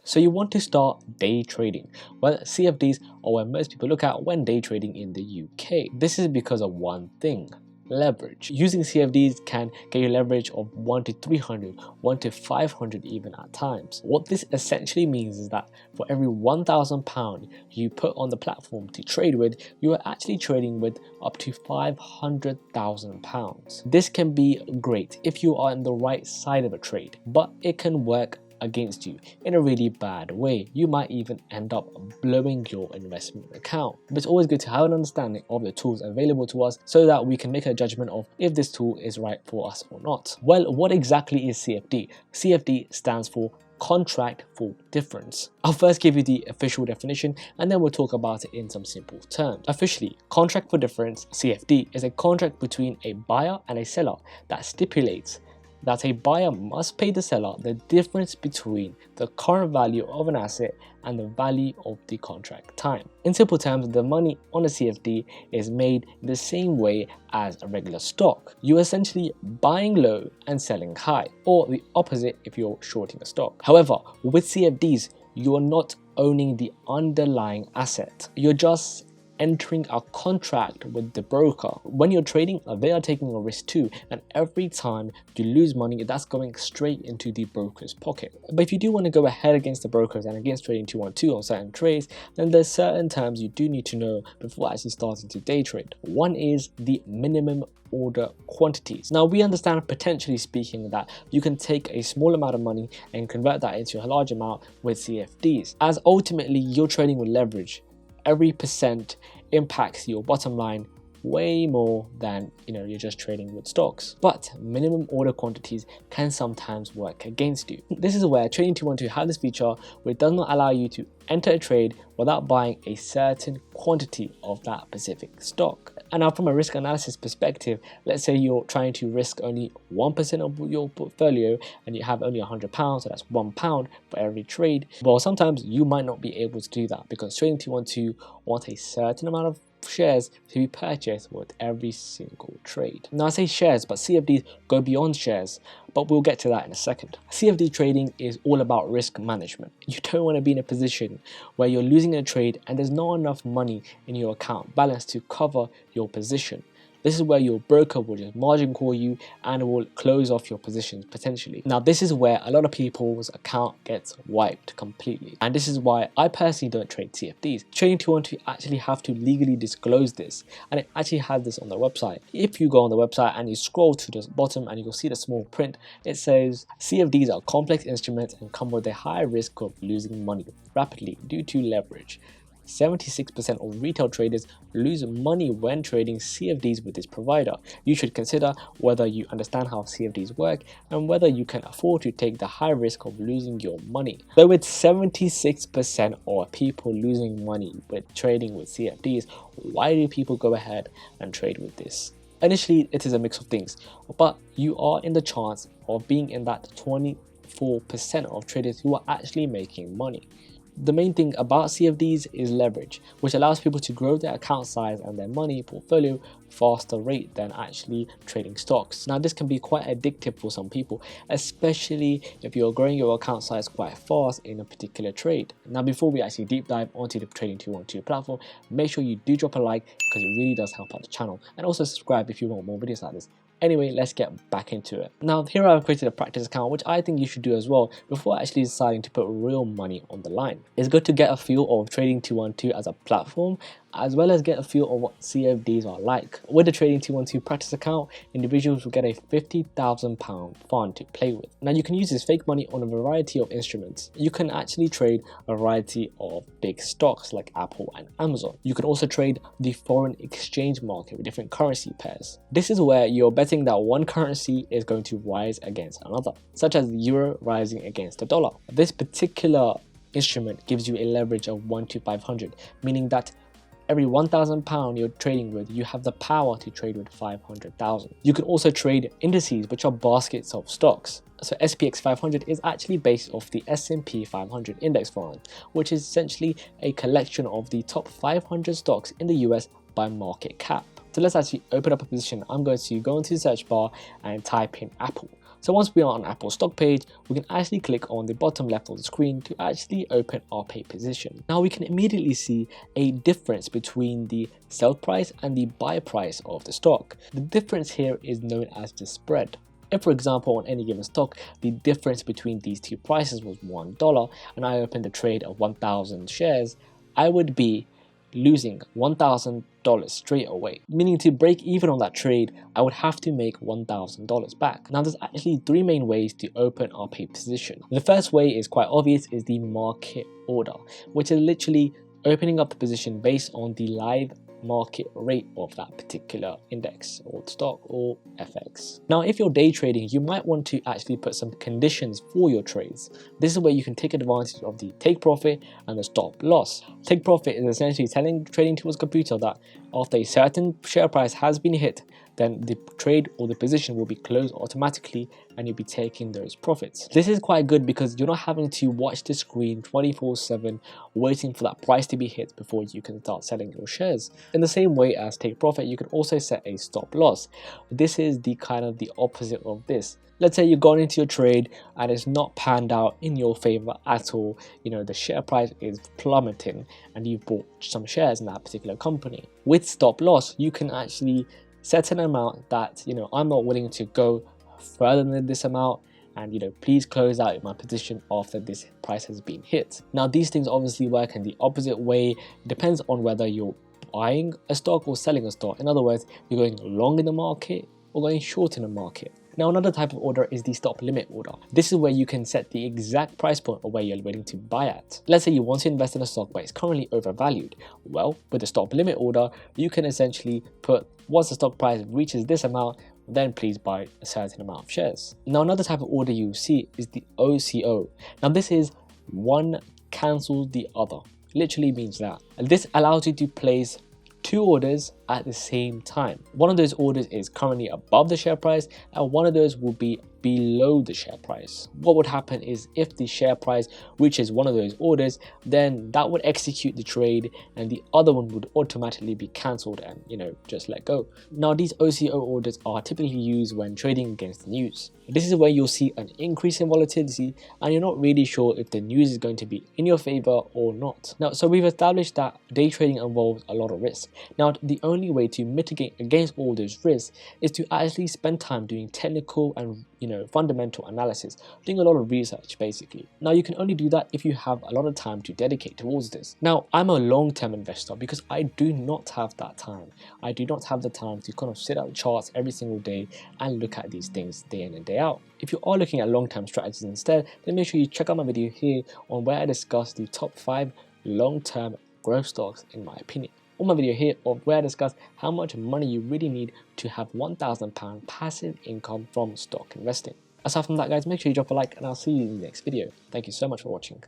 So you want to start day trading. Well, CFDs are what most people look at when day trading in the UK. This is because of one thing: leverage. Using CFDs can get you leverage of 1 to 300, 1 to 500 even at times. What this essentially means is that for every £1,000 you put on the platform to trade with, you are actually trading with up to £500,000. This can be great if you are on the right side of a trade, but it can work against you in a really bad way. You might even end up blowing your investment account. But it's always good to have an understanding of the tools available to us so that we can make a judgment of if this tool is right for us or not. Well, what exactly is CFD? CFD stands for Contract for Difference. I'll first give you the official definition and then we'll talk about it in some simple terms. Officially, Contract for Difference, CFD, is a contract between a buyer and a seller that stipulates that a buyer must pay the seller the difference between the current value of an asset and the value of the contract time. In simple terms, the money on a CFD is made the same way as a regular stock. You're essentially buying low and selling high, or the opposite if you're shorting a stock. However, with CFDs, you are not owning the underlying asset. You're just entering a contract with the broker. When you're trading, they are taking a risk too, and every time you lose money, that's going straight into the broker's pocket. But if you do want to go ahead against the brokers and against trading 212 on certain trades, then there's certain terms you do need to know before actually starting to day trade. One is the minimum order quantities. Now, we understand, potentially speaking, that you can take a small amount of money and convert that into a large amount with CFDs, as ultimately you're trading with leverage. Every percent impacts your bottom line way more than you're just trading with stocks. But minimum order quantities can sometimes work against you. This is where Trading 212 has this feature where it does not allow you to enter a trade without buying a certain quantity of that specific stock. And now, from a risk analysis perspective, let's say you're trying to risk only 1% of your portfolio and you have only £100, so that's £1 for every trade. Well, sometimes you might not be able to do that because Trading 212 wants a certain amount of shares to be purchased with every single trade. Now, I say shares, but CFDs go beyond shares, but we'll get to that in a second. CFD trading is all about risk management. You don't want to be in a position where you're losing a trade and there's not enough money in your account balance to cover your position. This is where your broker will just margin call you and will close off your positions potentially. Now, this is where a lot of people's account gets wiped completely. And this is why I personally don't trade CFDs. Trading 212 actually have to legally disclose this. And it actually has this on their website. If you go on the website and you scroll to the bottom and you'll see the small print, it says CFDs are complex instruments and come with a high risk of losing money rapidly due to leverage. 76% of retail traders lose money when trading CFDs with this provider. You should consider whether you understand how CFDs work and whether you can afford to take the high risk of losing your money. So with 76% of people losing money with trading with CFDs, why do people go ahead and trade with this? Initially, it is a mix of things, but you are in the chance of being in that 24% of traders who are actually making money. The main thing about CFDs is leverage, which allows people to grow their account size and their money portfolio faster rate than actually trading stocks. Now, this can be quite addictive for some people, especially if you're growing your account size quite fast in a particular trade. Now, before we actually deep dive onto the Trading 212 platform, make sure you do drop a like because it really does help out the channel, and also subscribe if you want more videos like this. Anyway, let's get back into it. Now, here I've created a practice account, which I think you should do as well before actually deciding to put real money on the line. It's good to get a feel of Trading 212 as a platform, as well as get a feel of what CFDs are like. With the Trading 212 practice account, individuals will get a £50,000 fund to play with. Now, you can use this fake money on a variety of instruments. You can actually trade a variety of big stocks like Apple and Amazon. You can also trade the foreign exchange market with different currency pairs. This is where you're betting that one currency is going to rise against another, such as the euro rising against the dollar. This particular instrument gives you a leverage of 1 to 500, meaning that every £1,000 you're trading with, you have the power to trade with 500,000. You can also trade indices, which are baskets of stocks. So SPX 500 is actually based off the S&P 500 index fund, which is essentially a collection of the top 500 stocks in the US by market cap. So let's actually open up a position. I'm going to go into the search bar and type in Apple. So once we are on Apple's stock page, we can actually click on the bottom left of the screen to actually open our paid position. Now we can immediately see a difference between the sell price and the buy price of the stock. The difference here is known as the spread. If, for example, on any given stock, the difference between these two prices was $1 and I opened a trade of 1,000 shares, I would be losing $1,000 straight away. Meaning to break even on that trade, I would have to make $1,000 back. Now there's actually three main ways to open our paid position. The first way is quite obvious, is the market order, which is literally opening up the position based on the live market rate of that particular index or stock or FX. Now if you're day trading, you might want to actually put some conditions for your trades. This is where you can take advantage of the take profit and the stop loss. Take profit is essentially telling trading tool's computer that after a certain share price has been hit, then the trade or the position will be closed automatically and you'll be taking those profits. This is quite good because you're not having to watch the screen 24/7 waiting for that price to be hit before you can start selling your shares. In the same way as take profit, you can also set a stop loss. This is the kind of the opposite of this. Let's say you've gone into your trade and it's not panned out in your favor at all. You know, the share price is plummeting and you've bought some shares in that particular company. With stop loss, you can actually set an amount that, you know, I'm not willing to go further than this amount, and you know, please close out my position after this price has been hit. Now these things obviously work in the opposite way. It depends on whether you're buying a stock or selling a stock. In other words, you're going long in the market or going short in the market. Now another type of order is the stop limit order. This is where you can set the exact price point of where you're willing to buy at. Let's say you want to invest in a stock but it's currently overvalued. Well, with the stop limit order, you can essentially put, once the stock price reaches this amount, then please buy a certain amount of shares. Now another type of order you see is the OCO. Now this is one cancels the other. Literally means that. And this allows you to place two orders at the same time. One of those orders is currently above the share price and one of those will be below the share price. What would happen is if the share price reaches one of those orders, then that would execute the trade and the other one would automatically be cancelled and, you know, just let go. Now these OCO orders are typically used when trading against the news. This is where you'll see an increase in volatility and you're not really sure if the news is going to be in your favor or not. Now, so we've established that day trading involves a lot of risk. Now, the only way to mitigate against all those risks is to actually spend time doing technical and, you know, fundamental analysis, doing a lot of research basically. Now, you can only do that if you have a lot of time to dedicate towards this. Now, I'm a long-term investor because I do not have that time. I do not have the time to kind of sit at the charts every single day and look at these things day in and day out. If you are looking at long-term strategies instead, then make sure you check out my video here on where I discuss the top 5 long-term growth stocks in my opinion. Or my video here of where I discuss how much money you really need to have £1,000 passive income from stock investing. Aside from that guys, make sure you drop a like and I'll see you in the next video. Thank you so much for watching.